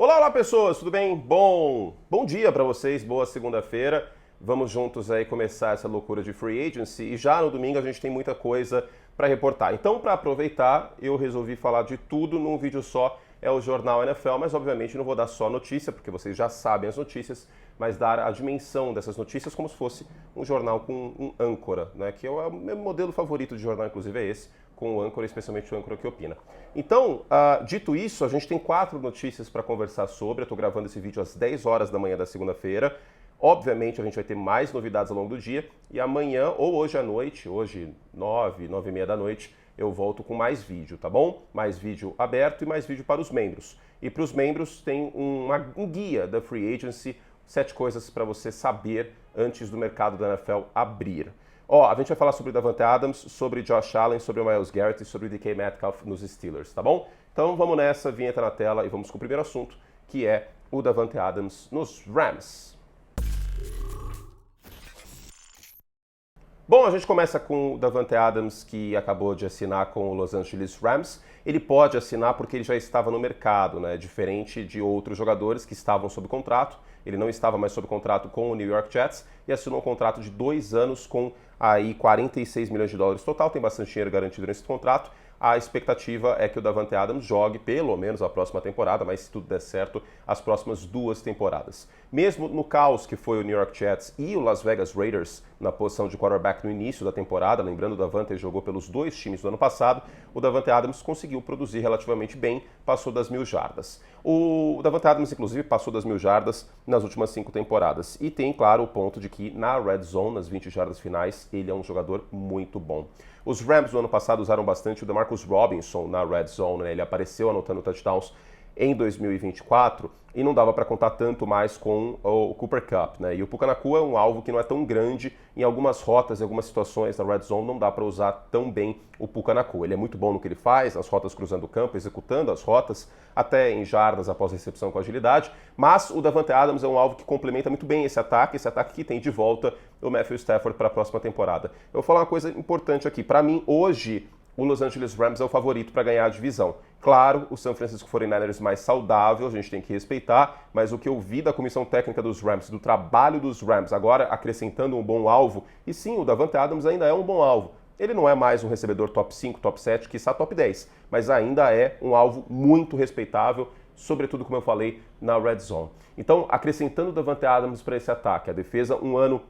Olá, olá pessoas, tudo bem? Bom dia para vocês, boa segunda-feira. Vamos juntos aí começar essa loucura de free agency e já no domingo a gente tem muita coisa para reportar. Então, para aproveitar, eu resolvi falar de tudo num vídeo só, é o Jornal NFL, mas obviamente não vou dar só notícia, porque vocês já sabem as notícias, mas dar a dimensão dessas notícias como se fosse um jornal com um âncora, né? Que é o meu modelo favorito de jornal, inclusive, é esse, com o âncora, especialmente o âncora que opina. Então, dito isso, a gente tem 4 notícias para conversar sobre. Eu estou gravando esse vídeo às 10 horas da manhã da segunda-feira. Obviamente, a gente vai ter mais novidades ao longo do dia. E amanhã, ou hoje à noite, hoje 9h30 da noite, eu volto com mais vídeo, tá bom? Mais vídeo aberto e mais vídeo para os membros. E para os membros tem um guia da Free Agency, 7 coisas para você saber antes do mercado da NFL abrir. A gente vai falar sobre Davante Adams, sobre Josh Allen, sobre o Myles Garrett e sobre o DK Metcalf nos Steelers, tá bom? Então vamos nessa, vinheta na tela e vamos com o primeiro assunto, que é o Davante Adams nos Rams. Bom, a gente começa com o Davante Adams, que acabou de assinar com o Los Angeles Rams. Ele pode assinar porque ele já estava no mercado, né? Diferente de outros jogadores que estavam sob contrato. Ele não estava mais sob contrato com o New York Jets e assinou um contrato de 2 anos com aí 46 milhões de dólares total. Tem bastante dinheiro garantido nesse contrato. A expectativa é que o Davante Adams jogue pelo menos a próxima temporada, mas se tudo der certo, as próximas 2 temporadas. Mesmo no caos que foi o New York Jets e o Las Vegas Raiders na posição de quarterback no início da temporada, lembrando o Davante jogou pelos 2 times do ano passado, o Davante Adams conseguiu produzir relativamente bem, passou das 1.000 jardas. O Davante Adams, inclusive, passou das 1.000 jardas nas últimas 5 temporadas. E tem, claro, o ponto de que na red zone, nas 20 jardas finais, ele é um jogador muito bom. Os Rams no ano passado usaram bastante o DeMarcus Robinson na red zone, né? Ele apareceu anotando touchdowns em 2024 e não dava para contar tanto mais com o Cooper Kupp, né? E o Puka Nacua é um alvo que não é tão grande em algumas rotas, em algumas situações na red zone não dá para usar tão bem o Puka Nacua. Ele é muito bom no que ele faz, nas rotas cruzando o campo, executando as rotas, até em jardas após recepção com agilidade, mas o Davante Adams é um alvo que complementa muito bem esse ataque que tem de volta o Matthew Stafford para a próxima temporada. Eu vou falar uma coisa importante aqui, para mim hoje o Los Angeles Rams é o favorito para ganhar a divisão. Claro, o San Francisco 49ers mais saudável, a gente tem que respeitar, mas o que eu vi da comissão técnica dos Rams, do trabalho dos Rams, agora acrescentando um bom alvo, e sim, o Davante Adams ainda é um bom alvo. Ele não é mais um recebedor top 5, top 7, quiçá top 10, mas ainda é um alvo muito respeitável, sobretudo, como eu falei, na red zone. Então, acrescentando o Davante Adams para esse ataque, a defesa um ano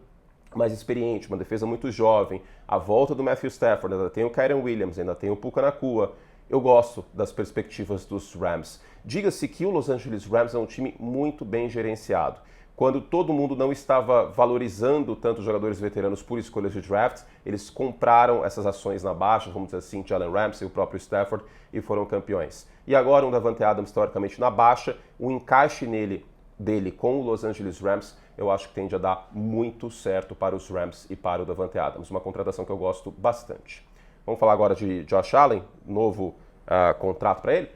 mais experiente, uma defesa muito jovem, a volta do Matthew Stafford, ainda tem o Kyren Williams, ainda tem o Puka Nacua. Eu gosto das perspectivas dos Rams. Diga-se que o Los Angeles Rams é um time muito bem gerenciado. Quando todo mundo não estava valorizando tanto os jogadores veteranos por escolhas de draft, eles compraram essas ações na baixa, vamos dizer assim, Jalen Ramsey, o próprio Stafford, e foram campeões. E agora um Davante Adams, teoricamente, na baixa, o encaixe dele com o Los Angeles Rams, eu acho que tende a dar muito certo para os Rams e para o Davante Adams. Uma contratação que eu gosto bastante. Vamos falar agora de Josh Allen, novo contrato para ele?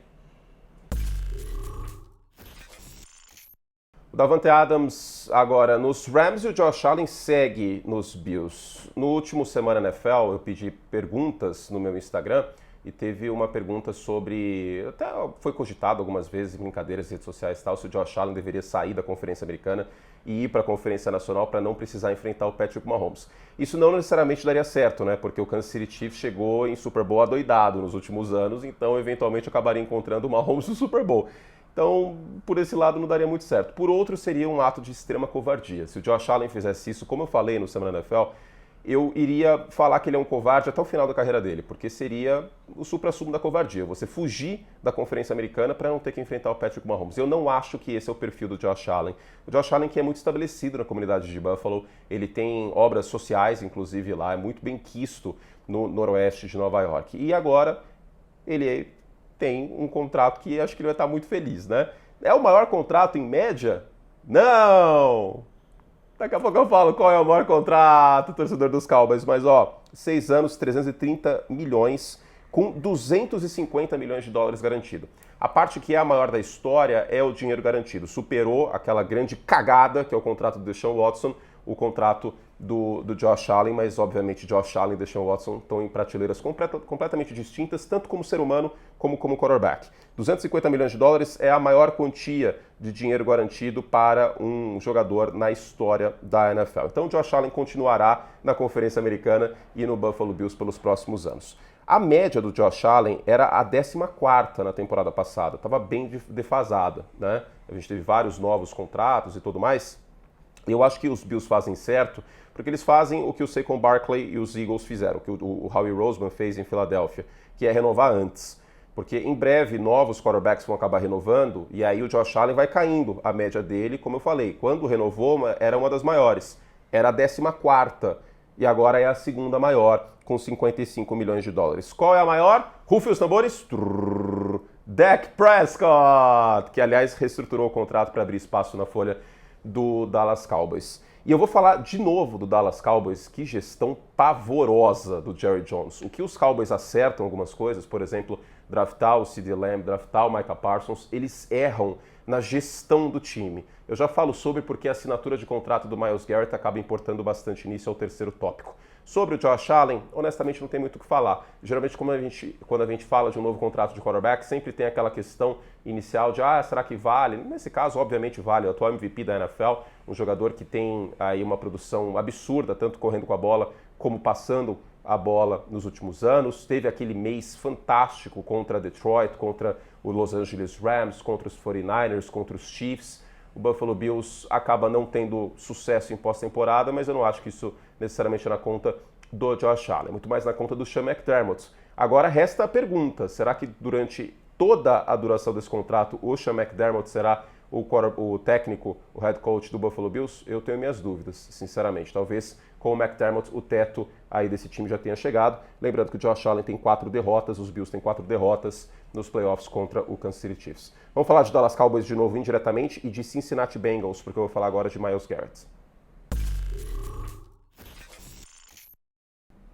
O Davante Adams agora nos Rams e o Josh Allen segue nos Bills. No último Semana NFL eu pedi perguntas no meu Instagram e teve uma pergunta sobre, até foi cogitado algumas vezes em brincadeiras, redes sociais e tal, se o Josh Allen deveria sair da Conferência Americana e ir para a Conferência Nacional para não precisar enfrentar o Patrick Mahomes. Isso não necessariamente daria certo, né? Porque o Kansas City Chiefs chegou em Super Bowl adoidado nos últimos anos, então eventualmente acabaria encontrando o Mahomes no Super Bowl. Então, por esse lado, não daria muito certo. Por outro, seria um ato de extrema covardia. Se o Josh Allen fizesse isso, como eu falei no Semana NFL, eu iria falar que ele é um covarde até o final da carreira dele, porque seria o suprassumo da covardia, você fugir da Conferência Americana para não ter que enfrentar o Patrick Mahomes. Eu não acho que esse é o perfil do Josh Allen. O Josh Allen, que é muito estabelecido na comunidade de Buffalo, ele tem obras sociais, inclusive lá, é muito bem quisto no noroeste de Nova York. E agora, ele tem um contrato que acho que ele vai estar muito feliz, né? É o maior contrato em média? Não! Daqui a pouco eu falo qual é o maior contrato, torcedor dos Cowboys, mas 6 anos, 330 milhões, com 250 milhões de dólares garantido. A parte que é a maior da história é o dinheiro garantido. Superou aquela grande cagada que é o contrato do Deshaun Watson, o contrato do Josh Allen, mas obviamente Josh Allen e Deshaun Watson estão em prateleiras completamente distintas, tanto como ser humano como quarterback. 250 milhões de dólares é a maior quantia de dinheiro garantido para um jogador na história da NFL. Então o Josh Allen continuará na Conferência Americana e no Buffalo Bills pelos próximos anos. A média do Josh Allen era a 14ª na temporada passada, estava bem defasada, né? A gente teve vários novos contratos e tudo mais. Eu acho que os Bills fazem certo, porque eles fazem o que o Saquon Barkley e os Eagles fizeram, o que o Howie Roseman fez em Filadélfia, que é renovar antes. Porque em breve novos quarterbacks vão acabar renovando e aí o Josh Allen vai caindo a média dele, como eu falei. Quando renovou, era uma das maiores. Era a 14ª e agora é a segunda maior, com 55 milhões de dólares. Qual é a maior? Rufem os tambores. Dak Prescott, que aliás reestruturou o contrato para abrir espaço na folha do Dallas Cowboys. E eu vou falar de novo do Dallas Cowboys, que gestão pavorosa do Jerry Jones. O que os Cowboys acertam algumas coisas, por exemplo, draftar o CeeDee Lamb, draftar o Micah Parsons, eles erram na gestão do time. Eu já falo sobre porque a assinatura de contrato do Myles Garrett acaba importando bastante nisso, é o terceiro tópico. Sobre o Josh Allen, honestamente não tem muito o que falar. Geralmente quando a gente fala de um novo contrato de quarterback, sempre tem aquela questão inicial de será que vale? Nesse caso, obviamente vale. O atual MVP da NFL, um jogador que tem aí uma produção absurda, tanto correndo com a bola como passando a bola nos últimos anos. Teve aquele mês fantástico contra Detroit, contra o Los Angeles Rams, contra os 49ers, contra os Chiefs. O Buffalo Bills acaba não tendo sucesso em pós-temporada, mas eu não acho que isso necessariamente é na conta do Josh Allen, muito mais na conta do Sean McDermott. Agora resta a pergunta, será que durante toda a duração desse contrato o Sean McDermott será o técnico, o head coach do Buffalo Bills? Eu tenho minhas dúvidas, sinceramente. Talvez com o McDermott o teto aí desse time já tenha chegado. Lembrando que o Josh Allen tem 4 derrotas, os Bills têm 4 derrotas nos playoffs contra o Kansas City Chiefs. Vamos falar de Dallas Cowboys de novo indiretamente e de Cincinnati Bengals, porque eu vou falar agora de Myles Garrett.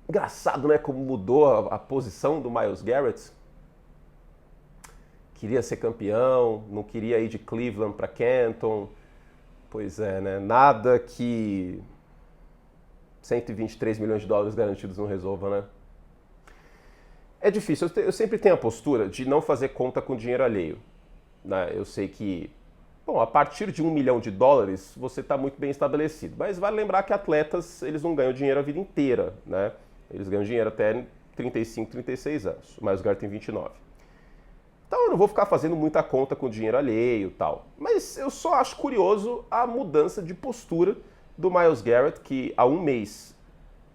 Engraçado, né, como mudou a posição do Myles Garrett. Queria ser campeão, não queria ir de Cleveland para Canton. Pois é, né, nada que 123 milhões de dólares garantidos não resolva, né? É difícil, eu sempre tenho a postura de não fazer conta com dinheiro alheio. Né? Eu sei que, bom, a partir de $1 milhão você está muito bem estabelecido. Mas vale lembrar que atletas, eles não ganham dinheiro a vida inteira, né? Eles ganham dinheiro até 35, 36 anos. O Myles Garrett tem 29. Então eu não vou ficar fazendo muita conta com dinheiro alheio e tal. Mas eu só acho curioso a mudança de postura do Myles Garrett, que há um mês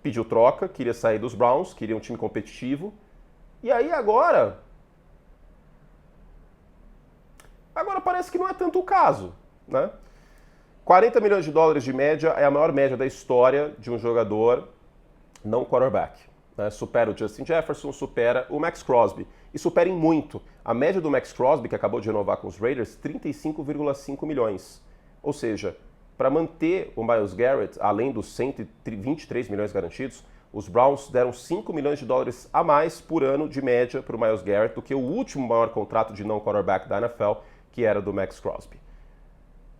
pediu troca, queria sair dos Browns, queria um time competitivo. E aí agora parece que não é tanto o caso, né? 40 milhões de dólares de média é a maior média da história de um jogador não quarterback. Né? Supera o Justin Jefferson, supera o Max Crosby. E supera em muito. A média do Max Crosby, que acabou de renovar com os Raiders, 35,5 milhões. Ou seja, para manter o Myles Garrett, além dos 123 milhões garantidos, os Browns deram 5 milhões de dólares a mais por ano de média para o Myles Garrett do que o último maior contrato de não quarterback da NFL, que era do Max Crosby.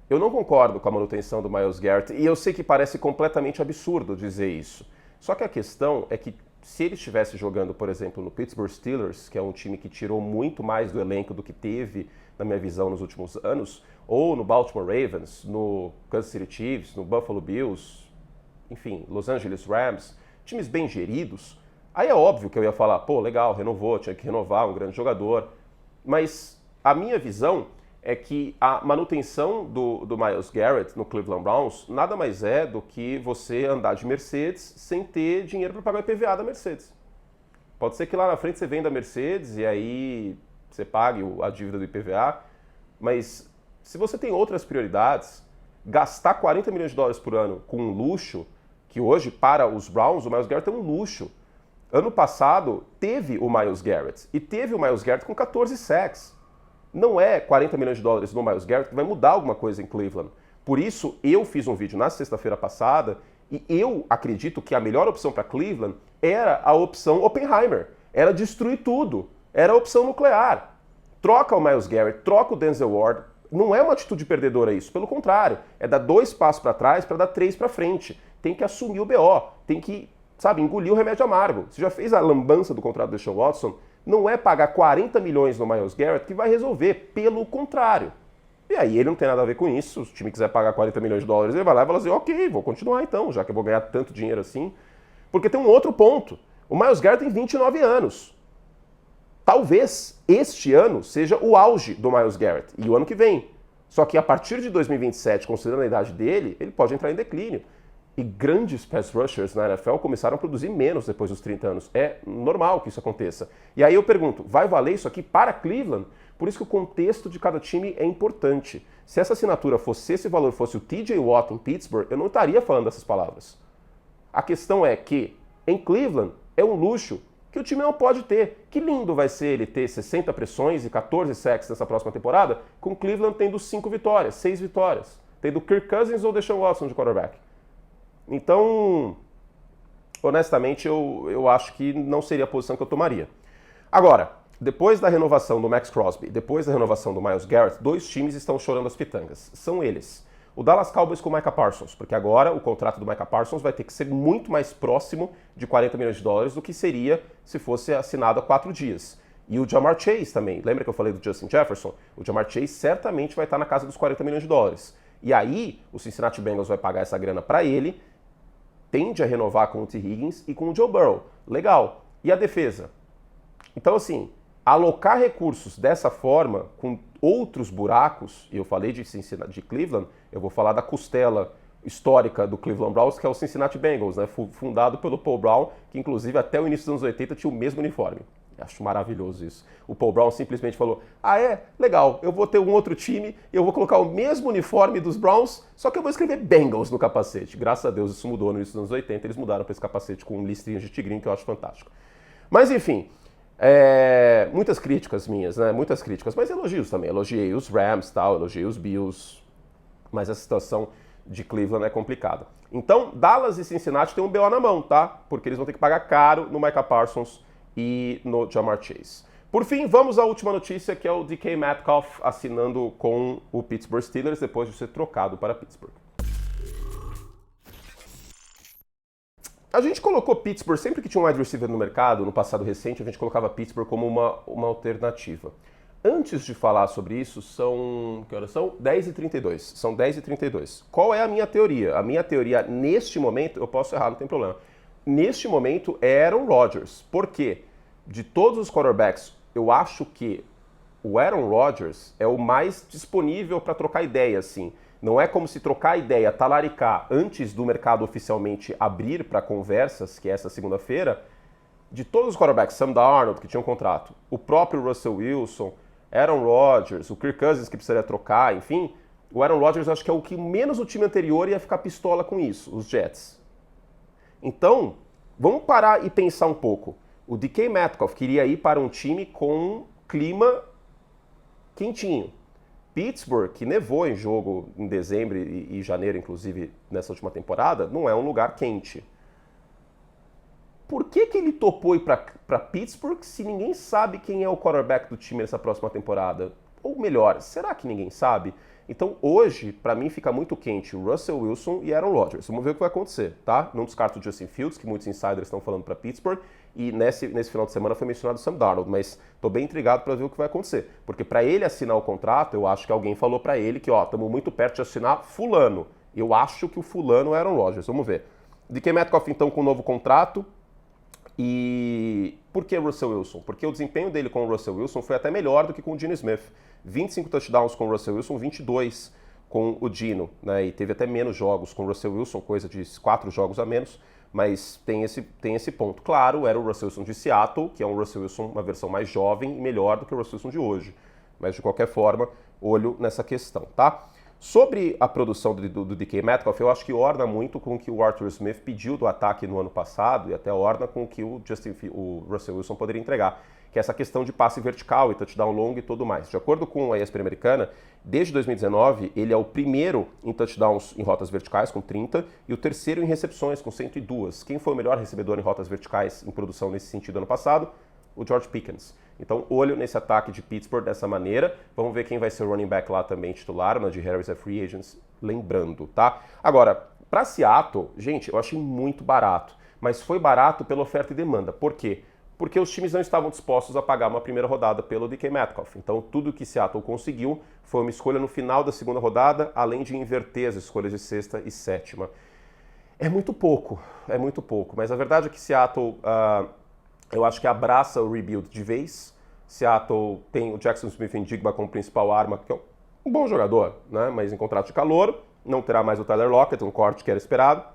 Eu não concordo com a manutenção do Myles Garrett e eu sei que parece completamente absurdo dizer isso. Só que a questão é que se ele estivesse jogando, por exemplo, no Pittsburgh Steelers, que é um time que tirou muito mais do elenco do que teve, na minha visão, nos últimos anos, ou no Baltimore Ravens, no Kansas City Chiefs, no Buffalo Bills, enfim, Los Angeles Rams, times bem geridos, aí é óbvio que eu ia falar, pô, legal, renovou, tinha que renovar, um grande jogador. Mas a minha visão é que a manutenção do Myles Garrett no Cleveland Browns nada mais é do que você andar de Mercedes sem ter dinheiro para pagar o IPVA da Mercedes. Pode ser que lá na frente você venda a Mercedes e aí você pague a dívida do IPVA, mas se você tem outras prioridades, gastar 40 milhões de dólares por ano com um luxo, que hoje, para os Browns, o Myles Garrett é um luxo. Ano passado, teve o Myles Garrett, e teve o Myles Garrett com 14 sacks. Não é 40 milhões de dólares no Myles Garrett que vai mudar alguma coisa em Cleveland. Por isso, eu fiz um vídeo na sexta-feira passada, e eu acredito que a melhor opção para Cleveland era a opção Oppenheimer. Era destruir tudo. Era a opção nuclear. Troca o Myles Garrett, troca o Denzel Ward. Não é uma atitude perdedora isso, pelo contrário. É dar 2 passos para trás para dar 3 para frente. Tem que assumir o BO, tem que, sabe, engolir o remédio amargo. Você já fez a lambança do contrato do Deshaun Watson? Não é pagar 40 milhões no Myles Garrett que vai resolver, pelo contrário. E aí ele não tem nada a ver com isso. Se o time quiser pagar 40 milhões de dólares, ele vai lá e fala assim, ok, vou continuar então, já que eu vou ganhar tanto dinheiro assim. Porque tem um outro ponto. O Myles Garrett tem 29 anos. Talvez este ano seja o auge do Myles Garrett, e o ano que vem. Só que a partir de 2027, considerando a idade dele, ele pode entrar em declínio. E grandes pass rushers na NFL começaram a produzir menos depois dos 30 anos. É normal que isso aconteça. E aí eu pergunto, vai valer isso aqui para Cleveland? Por isso que o contexto de cada time é importante. Se essa assinatura fosse, se esse valor fosse o TJ Watt em Pittsburgh, eu não estaria falando essas palavras. A questão é que, em Cleveland, é um luxo que o time não pode ter. Que lindo vai ser ele ter 60 pressões e 14 sacks nessa próxima temporada, com Cleveland tendo 5 vitórias, 6 vitórias. Tendo Kirk Cousins ou Deshaun Watson de quarterback. Então, honestamente, eu acho que não seria a posição que eu tomaria. Agora, depois da renovação do Max Crosby, depois da renovação do Myles Garrett, 2 times estão chorando as pitangas. São eles. O Dallas Cowboys com o Micah Parsons, porque agora o contrato do Micah Parsons vai ter que ser muito mais próximo de 40 milhões de dólares do que seria se fosse assinado há 4 dias. E o Ja'Marr Chase também. Lembra que eu falei do Justin Jefferson? O Ja'Marr Chase certamente vai estar na casa dos 40 milhões de dólares. E aí, o Cincinnati Bengals vai pagar essa grana para ele, tende a renovar com o T. Higgins e com o Joe Burrow. Legal. E a defesa? Então, assim, alocar recursos dessa forma, com outros buracos, e eu falei de Cleveland, eu vou falar da costela histórica do Cleveland Browns, que é o Cincinnati Bengals, né? Fundado pelo Paul Brown, que inclusive até o início dos anos 80 tinha o mesmo uniforme. Acho maravilhoso isso. O Paul Brown simplesmente falou, legal, eu vou ter um outro time, eu vou colocar o mesmo uniforme dos Browns, só que eu vou escrever Bengals no capacete. Graças a Deus isso mudou no início dos anos 80, eles mudaram para esse capacete com listrinhas de tigrinho, que eu acho fantástico. Mas enfim, muitas críticas minhas, né? Muitas críticas, mas elogios também. Elogiei os Rams, tal, elogiei os Bills, mas a situação de Cleveland é complicada. Então, Dallas e Cincinnati têm um BO na mão, tá? Porque eles vão ter que pagar caro no Micah Parsons e no Ja'Marr Chase. Por fim, vamos à última notícia, que é o DK Metcalf assinando com o Pittsburgh Steelers depois de ser trocado para Pittsburgh. A gente colocou Pittsburgh, sempre que tinha um wide receiver no mercado, no passado recente, a gente colocava Pittsburgh como uma alternativa. Antes de falar sobre isso, que horas são? 10h32. São 10h32. Qual é a minha teoria? A minha teoria, neste momento, eu posso errar, não tem problema. Neste momento, é Aaron Rodgers. Por quê? De todos os quarterbacks, eu acho que o Aaron Rodgers é o mais disponível para trocar ideia, assim. Não é como se trocar ideia, talaricar, antes do mercado oficialmente abrir para conversas, que é essa segunda-feira, de todos os quarterbacks, Sam Darnold, que tinha um contrato, o próprio Russell Wilson, Aaron Rodgers, o Kirk Cousins, que precisaria trocar, enfim, o Aaron Rodgers acho que é o que menos o time anterior ia ficar pistola com isso, os Jets. Então, vamos parar e pensar um pouco. O DK Metcalf queria ir para um time com clima quentinho. Pittsburgh, que nevou em jogo em dezembro e janeiro, inclusive, nessa última temporada, não é um lugar quente. Por que ele topou ir para Pittsburgh se ninguém sabe quem é o quarterback do time nessa próxima temporada? Ou melhor, será que ninguém sabe? Então hoje, para mim, fica muito quente o Russell Wilson e Aaron Rodgers. Vamos ver o que vai acontecer, tá? Não descarto o Justin Fields, que muitos insiders estão falando para Pittsburgh, e nesse final de semana foi mencionado o Sam Darnold, mas estou bem intrigado para ver o que vai acontecer. Porque para ele assinar o contrato, eu acho que alguém falou para ele que, estamos muito perto de assinar fulano. Eu acho que o fulano é Aaron Rodgers, vamos ver. DK Metcalf, então, com um novo contrato. E por que Russell Wilson? Porque o desempenho dele com o Russell Wilson foi até melhor do que com o Geno Smith. 25 touchdowns com o Russell Wilson, 22 com o Geno, né? E teve até menos jogos com o Russell Wilson, coisa de 4 jogos a menos, mas tem esse ponto. Claro, era o Russell Wilson de Seattle, que é um Russell Wilson, uma versão mais jovem e melhor do que o Russell Wilson de hoje. Mas, de qualquer forma, olho nessa questão, tá? Sobre a produção do DK Metcalf, eu acho que orna muito com o que o Arthur Smith pediu do ataque no ano passado e até orna com o que o Russell Wilson poderia entregar, que é essa questão de passe vertical e touchdown longo e tudo mais. De acordo com a ESPN americana, desde 2019, ele é o primeiro em touchdowns em rotas verticais, com 30, e o terceiro em recepções, com 102. Quem foi o melhor recebedor em rotas verticais em produção nesse sentido ano passado? O George Pickens. Então, olho nesse ataque de Pittsburgh dessa maneira. Vamos ver quem vai ser o running back lá também titular. O Najee Harris é free agents, lembrando, tá? Agora, para Seattle, gente, eu achei muito barato. Mas foi barato pela oferta e demanda. Por quê? porque os times não estavam dispostos a pagar uma primeira rodada pelo DK Metcalf. Então, tudo que Seattle conseguiu foi uma escolha no final da segunda rodada, além de inverter as escolhas de sexta e sétima. É muito pouco, mas a verdade é que Seattle, eu acho que abraça o rebuild de vez. Seattle tem o Jackson Smith-Njigba como principal arma, que é um bom jogador, né? Mas em contrato de calor, não terá mais o Tyler Lockett, um corte que era esperado.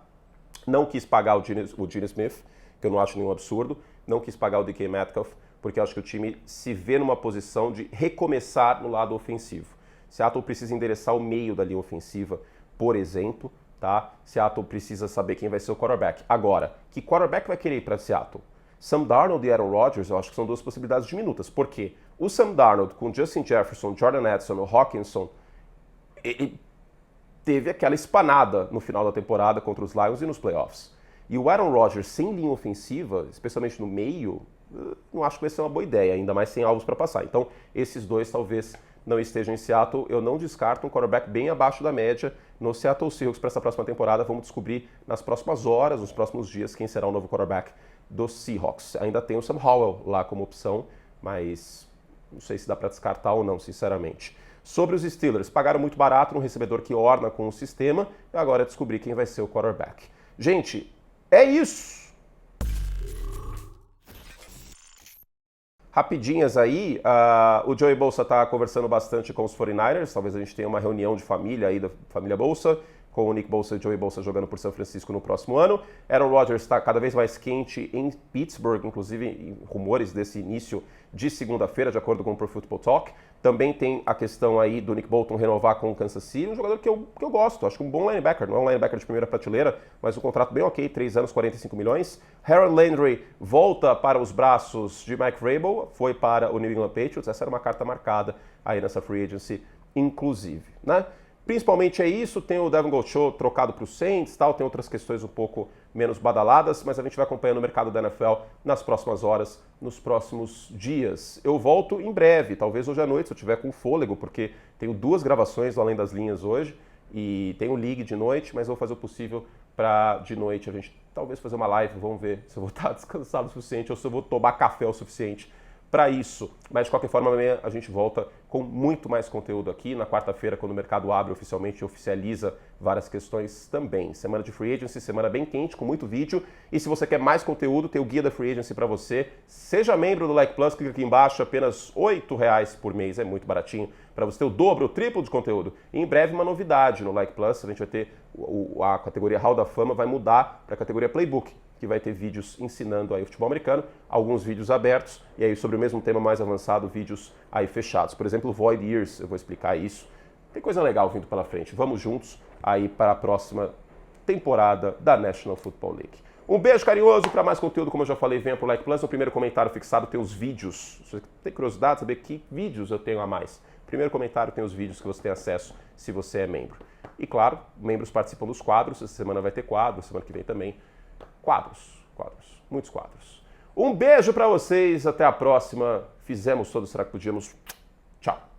Não quis pagar o Gene Smith, que eu não acho nenhum absurdo. Não quis pagar o DK Metcalf, porque eu acho que o time se vê numa posição de recomeçar no lado ofensivo. Seattle precisa endereçar o meio da linha ofensiva, por exemplo, tá? Seattle precisa saber quem vai ser o quarterback. Agora, que quarterback vai querer ir para Seattle? Sam Darnold e Aaron Rodgers, eu acho que são duas possibilidades diminutas. Por quê? O Sam Darnold com Justin Jefferson, Jordan Edson, o Hawkinson, ele teve aquela espanada no final da temporada contra os Lions e nos playoffs. E o Aaron Rodgers sem linha ofensiva, especialmente no meio, não acho que vai ser uma boa ideia, ainda mais sem alvos para passar. Então, esses dois talvez não estejam em Seattle. Eu não descarto um quarterback bem abaixo da média no Seattle Seahawks para essa próxima temporada. Vamos descobrir nas próximas horas, nos próximos dias, quem será o novo quarterback dos Seahawks. Ainda tem o Sam Howell lá como opção, mas não sei se dá para descartar ou não, sinceramente. Sobre os Steelers, pagaram muito barato no recebedor que orna com o sistema, e agora é descobrir quem vai ser o quarterback. Gente, é isso! Rapidinhas aí, o Joey Bosa está conversando bastante com os 49ers, talvez a gente tenha uma reunião de família aí da família Bosa, com o Nick Bosa e o Joey Bosa jogando por São Francisco no próximo ano. Aaron Rodgers está cada vez mais quente em Pittsburgh, inclusive rumores desse início de segunda-feira, de acordo com o Pro Football Talk. Também tem a questão aí do Nick Bolton renovar com o Kansas City, um jogador que eu gosto, acho que um bom linebacker, não é um linebacker de primeira prateleira, mas um contrato bem ok, 3 anos, 45 milhões. Harold Landry volta para os braços de Mike Vrabel, foi para o New England Patriots, essa era uma carta marcada aí nessa free agency, inclusive, né? Principalmente é isso, tem o Devin Goldschmidt trocado para o Saints, tal, tem outras questões um pouco menos badaladas, mas a gente vai acompanhando o mercado da NFL nas próximas horas, nos próximos dias. Eu volto em breve, talvez hoje à noite, se eu tiver com fôlego, porque tenho 2 gravações do Além das Linhas hoje, e tenho League de noite, mas vou fazer o possível para de noite a gente talvez fazer uma live, vamos ver se eu vou estar descansado o suficiente ou se eu vou tomar café o suficiente para isso. Mas de qualquer forma, amanhã a gente volta com muito mais conteúdo aqui. Na quarta-feira, quando o mercado abre oficialmente e oficializa várias questões também. Semana de Free Agency, semana bem quente, com muito vídeo. E se você quer mais conteúdo, tem o guia da Free Agency para você. Seja membro do Like Plus, clica aqui embaixo, apenas R$ 8,00 por mês, é muito baratinho, para você ter o dobro, o triplo de conteúdo. E em breve uma novidade no Like Plus, a gente vai ter a categoria Hall da Fama, vai mudar para a categoria Playbook, que vai ter vídeos ensinando aí o futebol americano, alguns vídeos abertos, e aí sobre o mesmo tema mais avançado, vídeos aí fechados. Por exemplo, Void Years, eu vou explicar isso. Tem coisa legal vindo pela frente. Vamos juntos aí para a próxima temporada da National Football League. Um beijo carinhoso, para mais conteúdo, como eu já falei, venha pro Like Plus. No primeiro comentário fixado tem os vídeos. Se você tem curiosidade de saber que vídeos eu tenho a mais, primeiro comentário tem os vídeos que você tem acesso se você é membro. E claro, membros participam dos quadros, essa semana vai ter quadro, semana que vem também. Quadros, muitos quadros. Um beijo para vocês, até a próxima. Fizemos tudo, será que podíamos? Tchau.